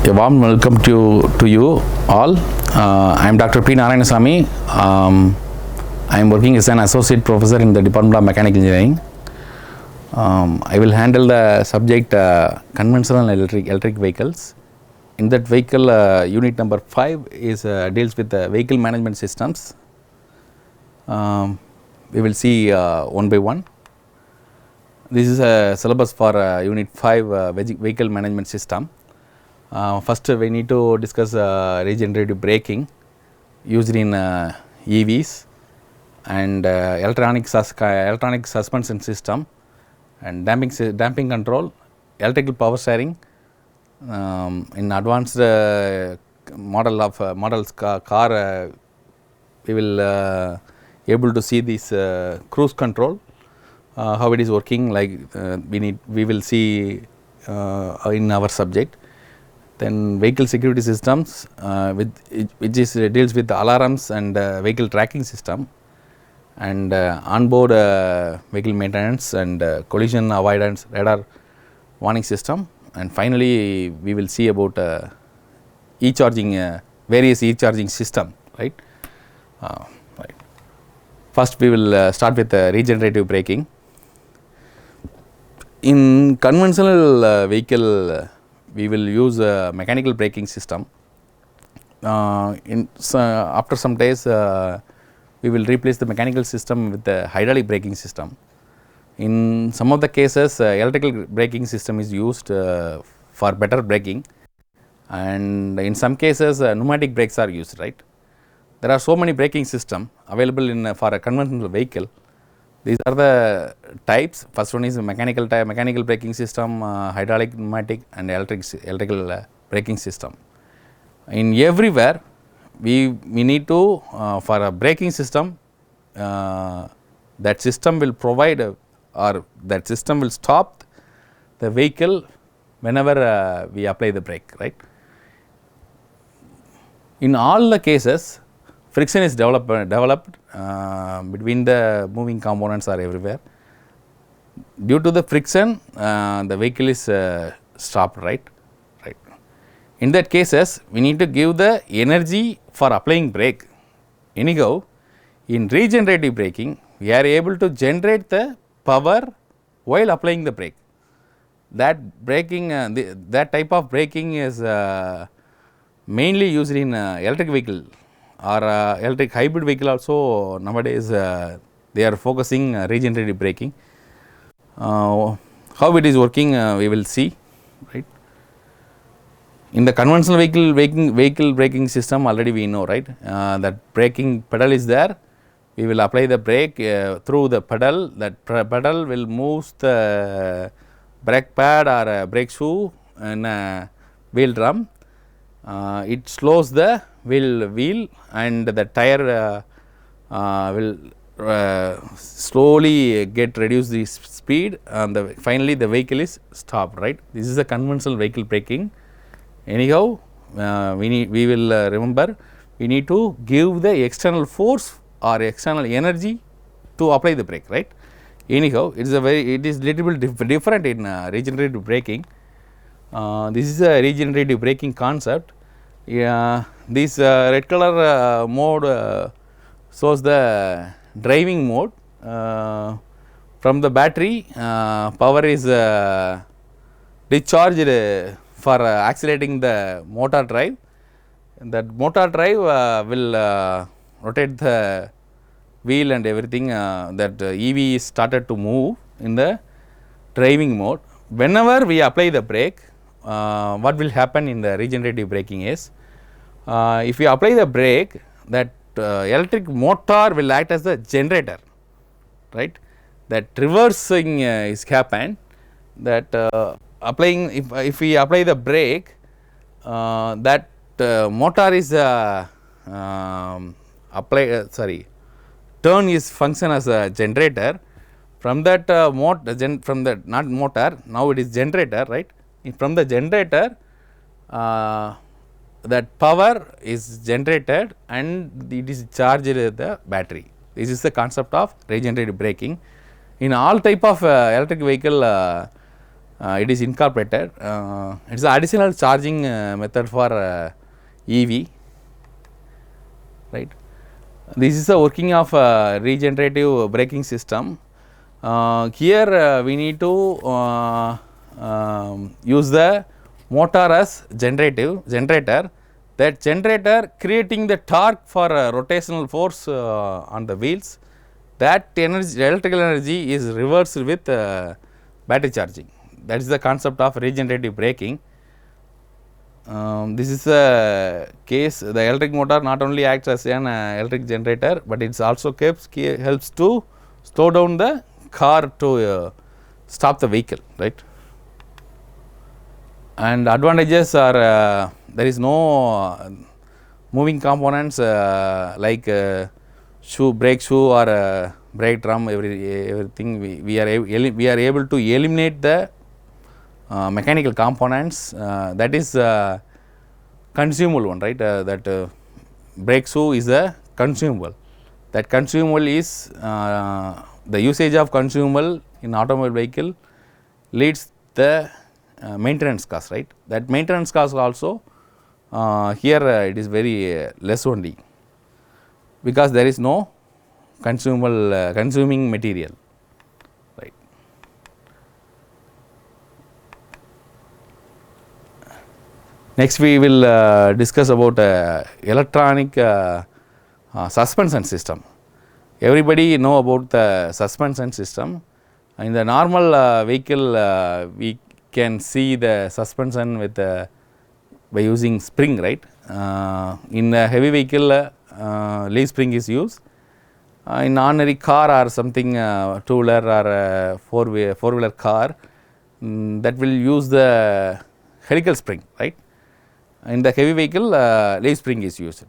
A warm welcome to you all. I am Dr. P. Narayanasamy. I am working as an associate professor in the Department of Mechanical Engineering. I will handle the subject conventional electric vehicles. In that vehicle, unit number 5 is deals with vehicle management systems. We will see one by one. This is a syllabus for unit 5 vehicle management system. First we need to discuss regenerative braking used in EVs and electronic suspension system and damping control, electrical power steering. In advanced models car we will able to see this cruise control, how it is working, like we will see in our subject. Then vehicle security systems, which deals with the alarms and vehicle tracking system, and onboard vehicle maintenance and collision avoidance radar warning system. And finally, we will see about various e-charging system, right? First, we will start with regenerative braking. In conventional vehicle, we will use a mechanical braking system. After some days, we will replace the mechanical system with the hydraulic braking system. In some of the cases, electrical braking system is used for better braking, and in some cases, pneumatic brakes are used. Right? There are so many braking systems available for a conventional vehicle. These are the types. First one is mechanical braking system, hydraulic, pneumatic, and electrical braking system. In everywhere, we need to for a braking system, that system will provide or that system will stop the vehicle whenever we apply the brake. Right. In all the cases, friction is developed between the moving components are everywhere. Due to the friction, the vehicle is stopped, right? In that cases, we need to give the energy for applying brake. Anyhow, in regenerative braking, we are able to generate the power while applying the brake. That braking, that type of braking is mainly used in electric vehicle or electric hybrid vehicle also. Nowadays they are focusing regenerative braking. How it is working we will see, right. In the conventional vehicle braking system, already we know, right, that braking pedal is there. We will apply the brake through the pedal. That pedal will move the brake pad or brake shoe in a wheel drum. It slows the wheel and the tire will slowly get reduce the speed, and finally the vehicle is stopped, right. This is a conventional vehicle braking. Anyhow, we will remember we need to give the external force or external energy to apply the brake, right. Anyhow, it is little bit different in regenerative braking. This is a regenerative braking concept. This red color mode shows the driving mode. From the battery, power is discharged for accelerating the motor drive. That motor drive will rotate the wheel and everything. That EV started to move in the driving mode. Whenever we apply the brake, what will happen in the regenerative braking is, if we apply the brake, that electric motor will act as the generator, right. That reversing is happened, that applying, if we apply the brake, that motor is turn is function as a generator. From that not motor, now it is generator, right. From the generator, that power is generated and it is charged the battery. This is the concept of regenerative braking. In all type of electric vehicle, it is incorporated. It is an additional charging method for EV, right. This is the working of regenerative braking system. Here we need to use the motor as generator. That generator creating the torque for rotational force on the wheels. That energy, electrical energy, is reversed with battery charging. That is the concept of regenerative braking. This is the case. The electric motor not only acts as an electric generator, but it also helps to slow down the car to stop the vehicle, right. And advantages are there is no moving components like brake shoe or brake drum, everything. We are able to eliminate the mechanical components. That is consumable one, right. That brake shoe is a consumable. That consumable is the usage of consumable in automobile vehicle leads the maintenance cost, right. That maintenance cost also here it is very less only, because there is no consumable consuming material, right. Next we will discuss about electronic suspension system. Everybody know about the suspension system. In the normal vehicle we can see the suspension with by using spring, right. In a heavy vehicle leaf spring is used. In ordinary car or something two-wheeler or four-wheeler car, that will use the helical spring, right. In the heavy vehicle leaf spring is used.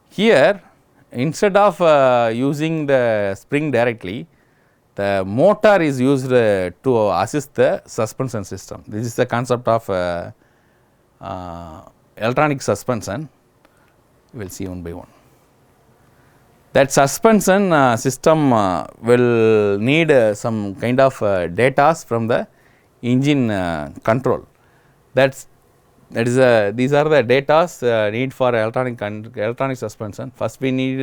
Here instead of using the spring directly, the motor is used to assist the suspension system. This is the concept of electronic suspension. We will see one by one. That suspension system will need some kind of data from the engine control. These are the data need for electronic suspension. First we need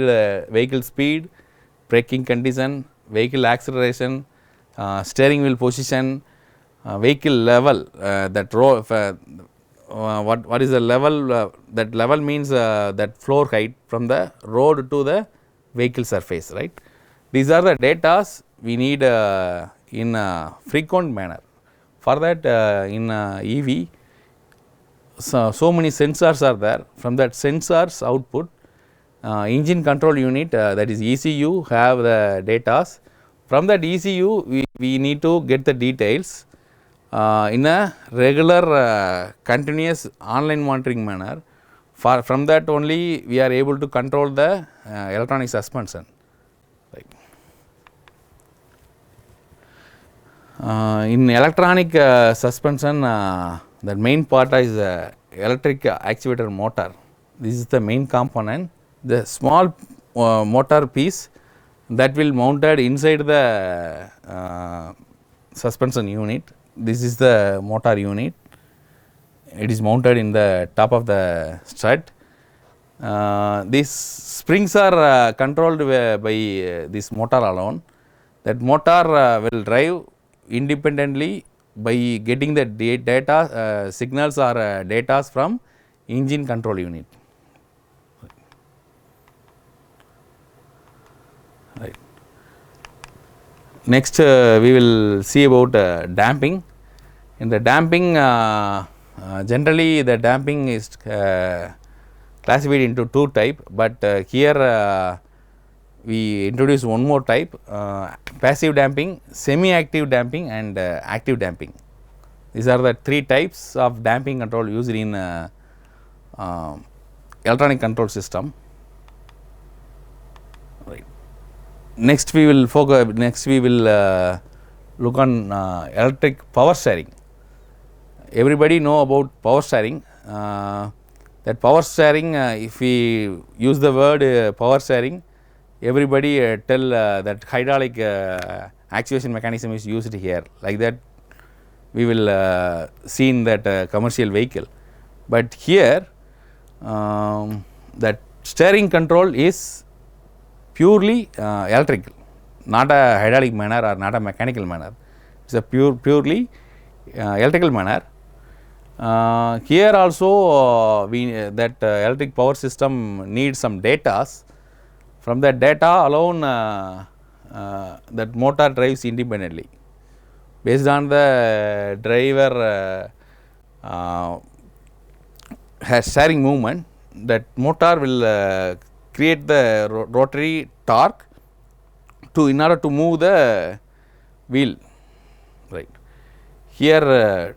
vehicle speed, braking condition, vehicle acceleration, steering wheel position, vehicle level. What is the level? That level means that floor height from the road to the vehicle surface, right. These are the data we need in a frequent manner. For that in EV, so many sensors are there. From that sensors output, engine control unit, that is ECU, have the data. From that ECU we need to get the details in a regular continuous online monitoring manner. From that only we are able to control the electronic suspension, right. In electronic suspension, the main part is electric actuator motor. This is the main component. The small motor piece that will mounted inside the suspension unit. This is the motor unit. It is mounted in the top of the strut. These springs are controlled by this motor alone. That motor will drive independently by getting the data signals or data from engine control unit. Right. Next we will see about damping. In the damping, generally the damping is classified into two types, but here we introduce one more type, passive damping, semi-active damping and active damping. These are the three types of damping control used in electronic control system. Right. Next we will look on electric power steering. Everybody know about power steering. That power steering, if we use the word power steering, everybody tell that hydraulic actuation mechanism is used here. Like that, we will see in that commercial vehicle. But here that steering control is purely electrical, not a hydraulic manner or not a mechanical manner. It is a purely electrical manner. Here also that electric power system needs some data. From that data alone that motor drives independently. Based on the driver has steering movement, that motor will create the rotary torque in order to move the wheel, right. Here